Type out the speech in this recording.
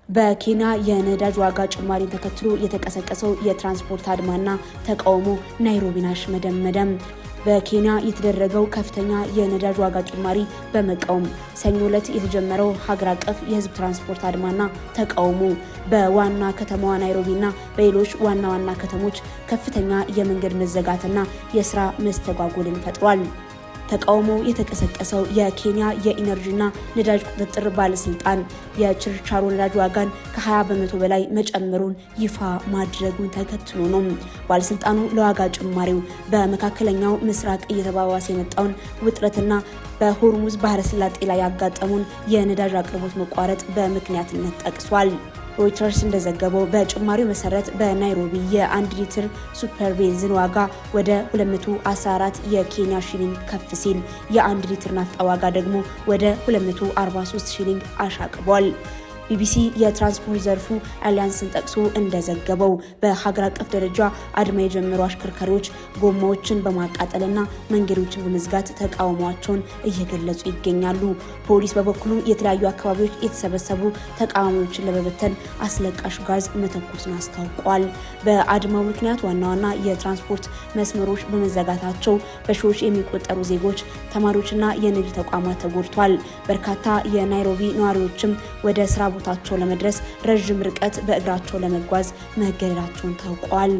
በኬንያ የነዳጅ ዋጋ ጭማሪን ተከትሎ የተቀሰቀሰው የትራንስፖርት አድማና ተቃውሞ ናይሮቢን አሽመደመደም። በኬንያ የተደረገው ከፍተኛ የነዳጅ ዋጋ ጭማሪ በመቃወም ሰኞ ዕለት የተጀመረው ሀገር አቀፍ የህዝብ ትራንስፖርት አድማና ተቃውሞ በዋና ከተማዋ ናይሮቢና በሌሎች ዋና ዋና ከተሞች ከፍተኛ የመንገድ መዘጋትና የስራ መስተጓጎልን ፈጥሯል። ተቃውሞው የተቀሰቀሰው የኬንያ የኢነርጂና ነዳጅ ቁጥጥር ባለስልጣን የችርቻሮ ነዳጅ ዋጋን ከ20 በመቶ በላይ መጨመሩን ይፋ ማድረጉን ተከትሎ ነው። ባለስልጣኑ ለዋጋ ጭማሪው በመካከለኛው ምስራቅ እየተባባሰ የመጣውን ውጥረትና በሆርሙዝ ባህረ ሰላጤ ላይ ያጋጠመውን የነዳጅ አቅርቦት መቋረጥ በምክንያትነት ጠቅሷል። ሮይተርስ እንደዘገበው በጭማሪው መሰረት በናይሮቢ የ1 ሊትር ሱፐር ቤንዚን ዋጋ ወደ 214 የኬንያ ሺሊንግ ከፍ ሲል የ1 ሊትር ናፍጣ ዋጋ ደግሞ ወደ 243 ሺሊንግ አሻቅቧል። ቢቢሲ የትራንስፖርት ዘርፉ አሊያንስን ጠቅሶ እንደዘገበው በሀገር አቀፍ ደረጃ አድማ የጀመሩ አሽከርካሪዎች ጎማዎችን በማቃጠልና መንገዶችን በመዝጋት ተቃውሟቸውን እየገለጹ ይገኛሉ። ፖሊስ በበኩሉ የተለያዩ አካባቢዎች የተሰበሰቡ ተቃዋሚዎችን ለመበተን አስለቃሽ ጋዝ መተኮሱን አስታውቋል። በአድማው ምክንያት ዋና ዋና የትራንስፖርት መስመሮች በመዘጋታቸው በሺዎች የሚቆጠሩ ዜጎች፣ ተማሪዎችና የንግድ ተቋማት ተጎድቷል። በርካታ የናይሮቢ ነዋሪዎችም ወደ ስራ ቦታቸው ለመድረስ ረጅም ርቀት በእግራቸው ለመጓዝ መገደዳቸውን ታውቋል።